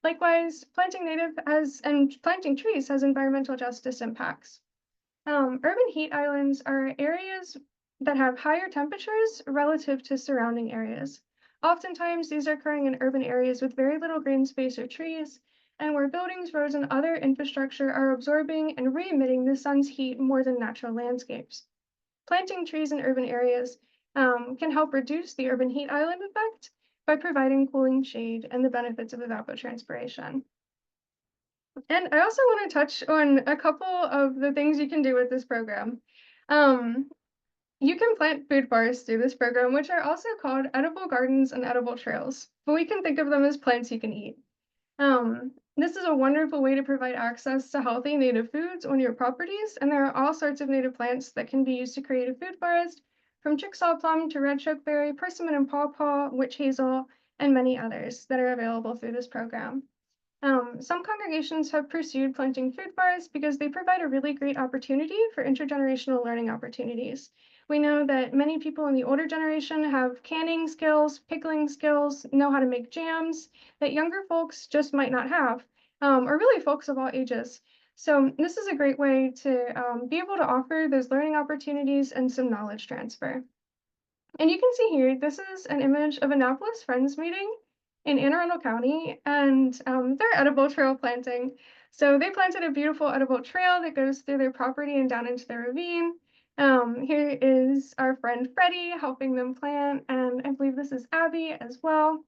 Likewise, planting native and planting trees has environmental justice impacts. Urban heat islands are areas that have higher temperatures relative to surrounding areas. Oftentimes, these are occurring in urban areas with very little green space or trees, and where buildings, roads, and other infrastructure are absorbing and re-emitting the sun's heat more than natural landscapes. Planting trees in urban areas can help reduce the urban heat island effect by providing cooling shade and the benefits of evapotranspiration. And I also want to touch on a couple of the things you can do with this program. You can plant food forests through this program, which are also called edible gardens and edible trails, but we can think of them as plants you can eat. This is a wonderful way to provide access to healthy native foods on your properties, and there are all sorts of native plants that can be used to create a food forest, from chicksaw plum to red chokeberry, persimmon and pawpaw, witch hazel, and many others that are available through this program. Some congregations have pursued planting food forests because they provide a really great opportunity for intergenerational learning opportunities. We know that many people in the older generation have canning skills, pickling skills, know how to make jams that younger folks just might not have, or really folks of all ages. So this is a great way to be able to offer those learning opportunities and some knowledge transfer. And you can see here, this is an image of Annapolis Friends meeting in Anne Arundel County, and they're edible trail planting. So they planted a beautiful edible trail that goes through their property and down into the ravine. Here is our friend Freddie helping them plant, and I believe this is Abby as well.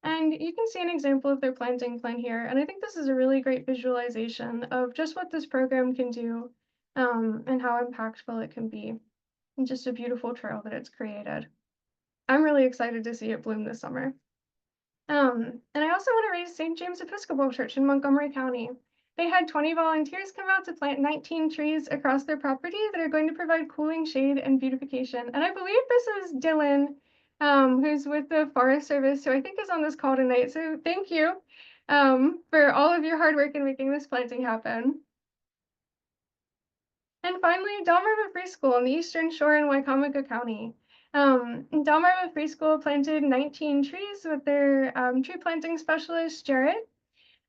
And you can see an example of their planting plan here, and I think this is a really great visualization of just what this program can do and how impactful it can be. And just a beautiful trail that it's created. I'm really excited to see it bloom this summer. And I also want to raise St. James Episcopal Church in Montgomery County. They had 20 volunteers come out to plant 19 trees across their property that are going to provide cooling shade and beautification. And I believe this is Dylan, who's with the Forest Service, who I think is on this call tonight. So thank you for all of your hard work in making this planting happen. And finally, Delmarva Free School on the Eastern Shore in Wycomico County. Delmarva Free School planted 19 trees with their tree planting specialist, Jared.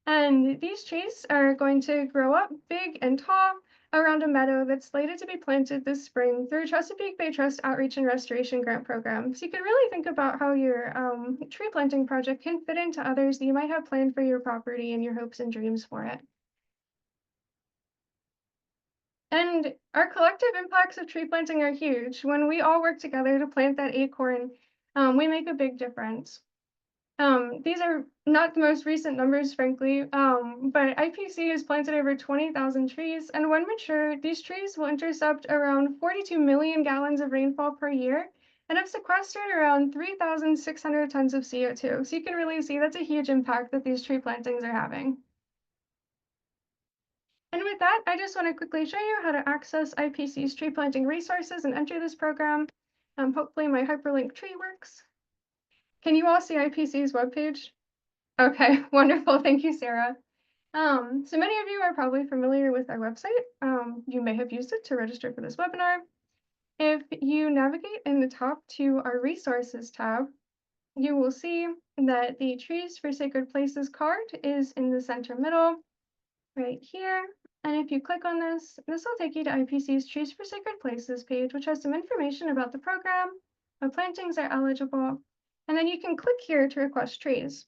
And these trees are going to grow up big and tall around a meadow that's slated to be planted this spring through Chesapeake Bay Trust Outreach and Restoration Grant Program. So you can really think about how your tree planting project can fit into others that you might have planned for your property and your hopes and dreams for it. And our collective impacts of tree planting are huge. When we all work together to plant that acorn, we make a big difference. These are not the most recent numbers, frankly, but IPC has planted over 20,000 trees, and when mature, these trees will intercept around 42 million gallons of rainfall per year and have sequestered around 3,600 tons of CO2. So you can really see that's a huge impact that these tree plantings are having. And with that, I just want to quickly show you how to access IPC's tree planting resources and enter this program. Hopefully my hyperlink tree works. Can you all see IPC's webpage? Okay, wonderful. Thank you, Sarah. So many of you are probably familiar with our website. You may have used it to register for this webinar. If you navigate in the top to our resources tab, you will see that the Trees for Sacred Places card is in the center middle, right here. And if you click on this, this will take you to IPC's Trees for Sacred Places page, which has some information about the program, what plantings are eligible, and then you can click here to request trees.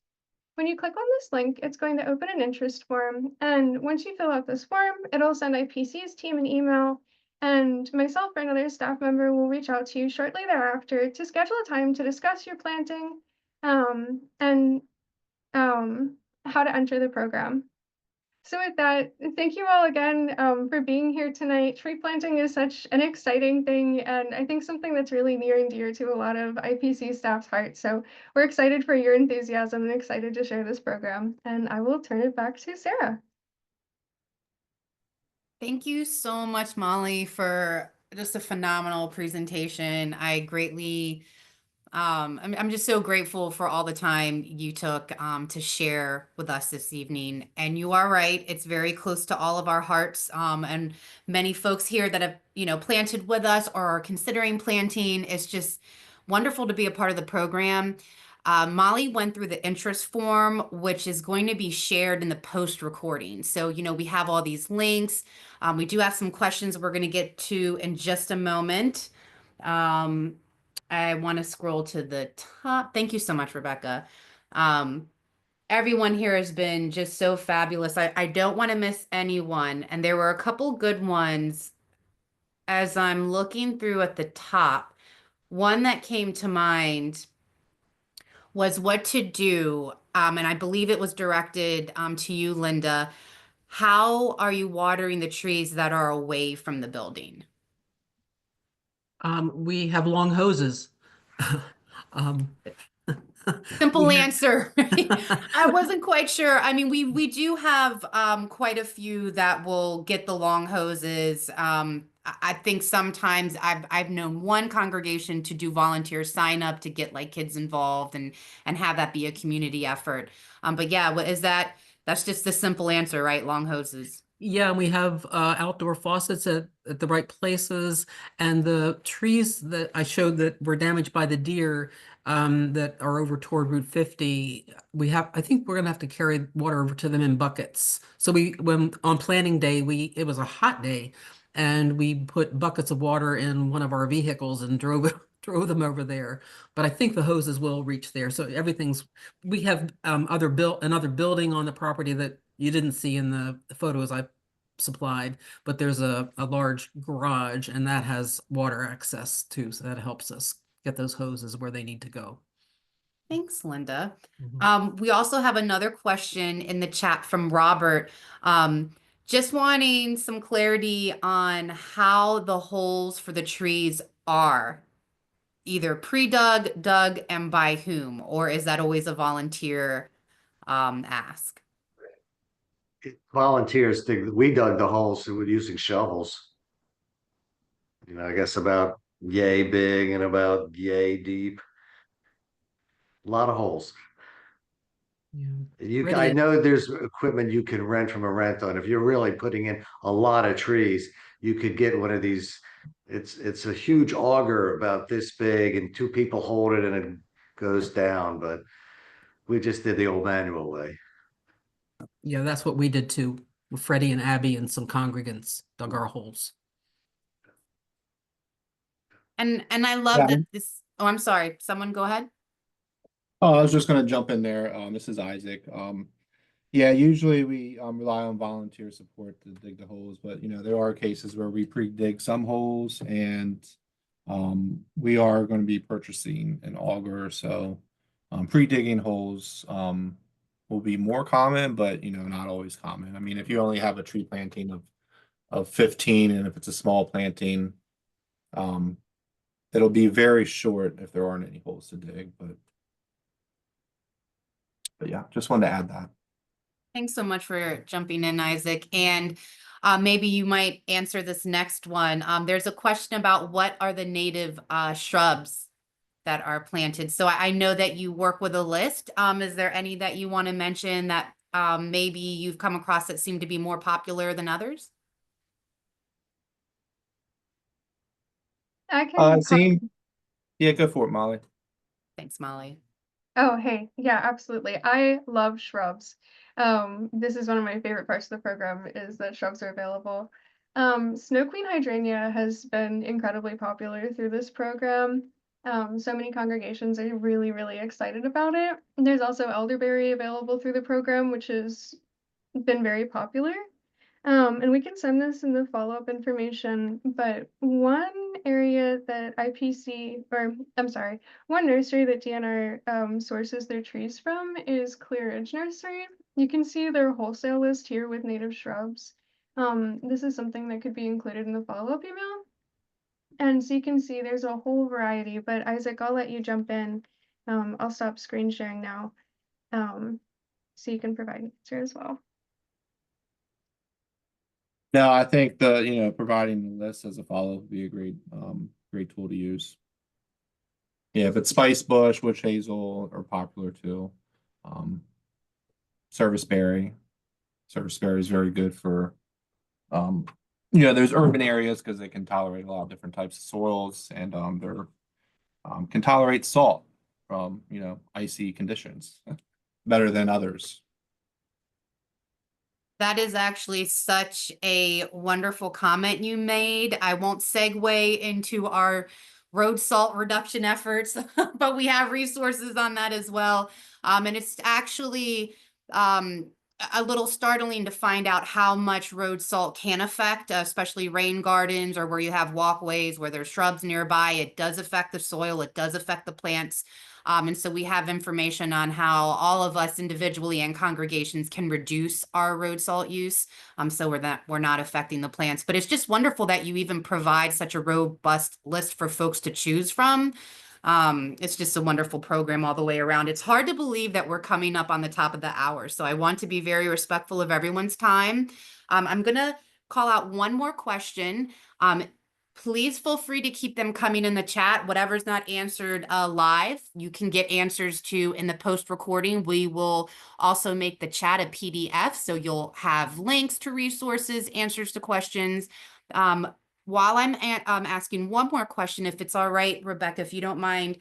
When you click on this link, it's going to open an interest form. And once you fill out this form, it'll send IPC's team an email, and myself or another staff member will reach out to you shortly thereafter to schedule a time to discuss your planting and how to enter the program. So with that, thank you all again for being here tonight. Tree planting is such an exciting thing, and I think something that's really near and dear to a lot of IPC staff's hearts. So we're excited for your enthusiasm and excited to share this program. And I will turn it back to Sarah. Thank you so much, Molly, for just a phenomenal presentation. I greatly I'm just so grateful for all the time you took to share with us this evening. And you are right, it's very close to all of our hearts. And many folks here that have, planted with us or are considering planting. It's just wonderful to be a part of the program. Molly went through the interest form, which is going to be shared in the post recording. So, we have all these links. We do have some questions we're going to get to in just a moment. I want to scroll to the top. Thank you so much, Rebecca. Everyone here has been just so fabulous. I don't want to miss anyone. And there were a couple good ones as I'm looking through at the top. One that came to mind was what to do. And I believe it was directed to you, Linda. How are you watering the trees that are away from the building? We have long hoses. Um, Simple we have- answer. I wasn't quite sure. I mean, we do have quite a few that will get the long hoses. I think sometimes I've known one congregation to do volunteer sign up to get like kids involved and have that be a community effort. But yeah, what is that? That's just the simple answer, right? Long hoses. Yeah, we have outdoor faucets at the right places, and the trees that I showed that were damaged by the deer that are over toward Route 50, I think we're gonna have to carry water over to them in buckets. So when on planting day, it was a hot day, and we put buckets of water in one of our vehicles and drove them over there. But I think the hoses will reach there. So we have another building on the property that you didn't see in the photos I supplied, but there's a large garage and that has water access too. So that helps us get those hoses where they need to go. Thanks, Linda. Mhm. We also have another question in the chat from Robert. Just wanting some clarity on how the holes for the trees are either pre-dug, dug, and by whom, or is that always a volunteer ask? Volunteers, we dug the holes with using shovels. I guess about yay big and about yay deep. A lot of holes. Yeah. I know there's equipment you can rent from a rental, and if you're really putting in a lot of trees, you could get one of these. It's a huge auger about this big, and two people hold it, and it goes down. But we just did the old manual way. Yeah, that's what we did too. Freddie and Abby and some congregants dug our holes. And I love Yeah. that this. Oh, I'm sorry. Someone go ahead. Oh, I was just gonna jump in there. This is Isaac. Yeah, usually we rely on volunteer support to dig the holes, but there are cases where we pre-dig some holes, and we are going to be purchasing an auger. So pre-digging holes will be more common, but not always common. I mean, if you only have a tree planting of 15, and if it's a small planting, It'll be very short if there aren't any holes to dig, but yeah, just wanted to add that. Thanks so much for jumping in, Isaac. And maybe you might answer this next one. There's a question about what are the native shrubs that are planted. So I know that you work with a list. Is there any that you want to mention that maybe you've come across that seem to be more popular than others? I can Yeah, go for it, Molly. Thanks, Molly. Oh, hey, yeah, absolutely. I love shrubs. This is one of my favorite parts of the program is that shrubs are available. Snow Queen hydrangea has been incredibly popular through this program. So many congregations are really, really excited about it. There's also elderberry available through the program, which has been very popular. And we can send this in the follow-up information, but one area that IPC, or I'm sorry, one nursery that DNR sources their trees from is Clear Ridge Nursery. You can see their wholesale list here with native shrubs. This is something that could be included in the follow-up email. And so you can see there's a whole variety, but Isaac, I'll let you jump in. I'll stop screen sharing now, so you can provide an answer as well. No, I think providing the list as a follow would be a great tool to use. Yeah, but spice bush, witch hazel are popular too. Serviceberry is very good for there's urban areas because they can tolerate a lot of different types of soils, and they're can tolerate salt from icy conditions better than others. That is actually such a wonderful comment you made. I won't segue into our road salt reduction efforts, but we have resources on that as well. And it's actually a little startling to find out how much road salt can affect, especially rain gardens or where you have walkways where there's shrubs nearby. It does affect the soil. It does affect the plants. And so we have information on how all of us individually and congregations can reduce our road salt use. So we're not affecting the plants. But it's just wonderful that you even provide such a robust list for folks to choose from. It's just a wonderful program all the way around. It's hard to believe that we're coming up on the top of the hour. So I want to be very respectful of everyone's time. I'm going to call out one more question. Please feel free to keep them coming in the chat. Whatever's not answered live, you can get answers to in the post recording. We will also make the chat a PDF, so you'll have links to resources, answers to questions. While I'm asking one more question, if it's all right, Rebecca, if you don't mind,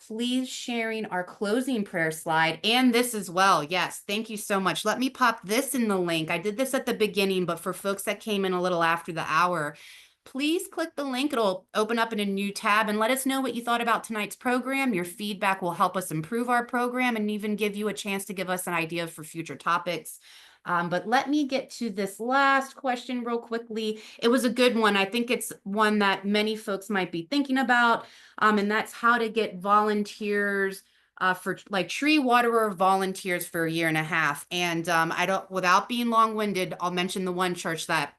please sharing our closing prayer slide and this as well. Yes, thank you so much. Let me pop this in the link. I did this at the beginning, but for folks that came in a little after the hour, please click the link. It'll open up in a new tab and let us know what you thought about tonight's program. Your feedback will help us improve our program and even give you a chance to give us an idea for future topics. But let me get to this last question real quickly. It was a good one. I think it's one that many folks might be thinking about, and that's how to get volunteers for like tree waterer volunteers for a year and a half. And without being long-winded, I'll mention the one church that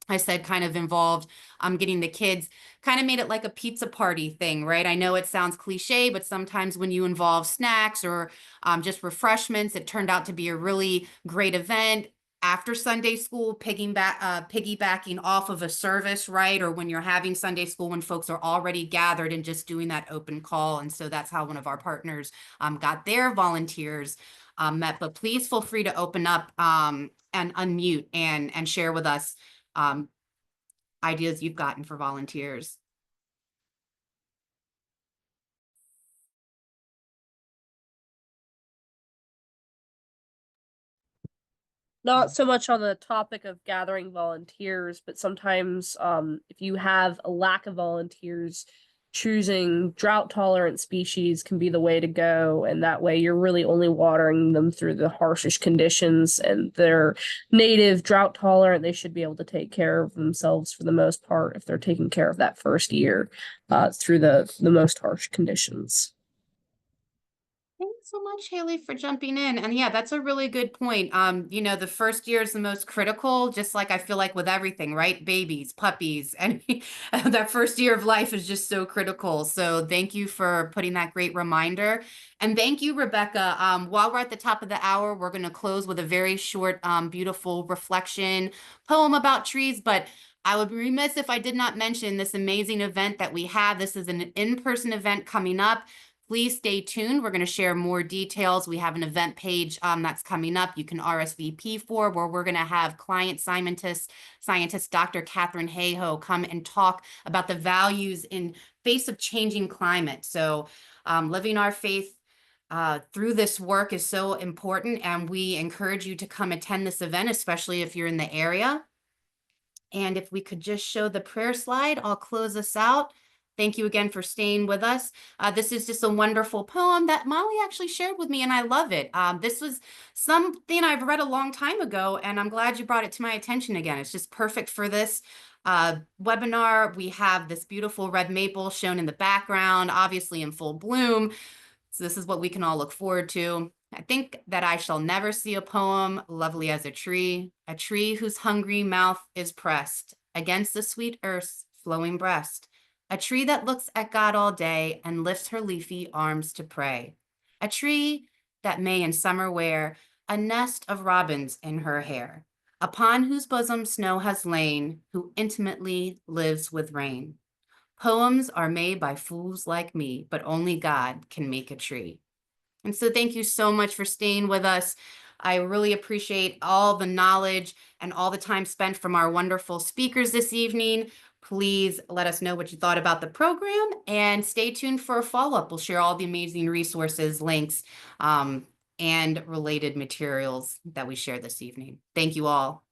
I said kind of involved getting the kids, kind of made it like a pizza party thing, right? I know it sounds cliche, but sometimes when you involve snacks or just refreshments, it turned out to be a really great event. After Sunday school, piggybacking off of a service, right? Or when you're having Sunday school when folks are already gathered and just doing that open call. And so that's how one of our partners got their volunteers met. But please feel free to open up and unmute and share with us ideas you've gotten for volunteers. Not so much on the topic of gathering volunteers, but sometimes if you have a lack of volunteers, choosing drought-tolerant species can be the way to go, and that way you're really only watering them through the harshest conditions, and they're native, drought-tolerant. They should be able to take care of themselves for the most part if they're taking care of that first year through the most harsh conditions. Thanks so much, Haley, for jumping in. And yeah, that's a really good point. The first year is the most critical, just like I feel like with everything, right? Babies, puppies, and that first year of life is just so critical. So thank you for putting that great reminder. And thank you, Rebecca. While we're at the top of the hour, we're going to close with a very short, beautiful reflection poem about trees. But I would be remiss if I did not mention this amazing event that we have. This is an in-person event coming up. Please stay tuned. We're going to share more details. We have an event page that's coming up. You can RSVP for, where we're going to have client scientist Dr. Catherine Hayhoe come and talk about the values in face of changing climate. So living our faith through this work is so important, and we encourage you to come attend this event, especially if you're in the area. And if we could just show the prayer slide, I'll close us out. Thank you again for staying with us. This is just a wonderful poem that Molly actually shared with me, and I love it. This was something I've read a long time ago, and I'm glad you brought it to my attention again. It's just perfect for this webinar. We have this beautiful red maple shown in the background, obviously in full bloom. So this is what we can all look forward to. I think that I shall never see a poem lovely as a tree whose hungry mouth is pressed against the sweet earth's flowing breast, a tree that looks at God all day and lifts her leafy arms to pray, a tree that may in summer wear a nest of robins in her hair, upon whose bosom snow has lain, who intimately lives with rain. Poems are made by fools like me, but only God can make a tree. And so thank you so much for staying with us. I really appreciate all the knowledge and all the time spent from our wonderful speakers this evening. Please let us know what you thought about the program, and stay tuned for a follow-up. We'll share all the amazing resources, links, and related materials that we share this evening. Thank you all.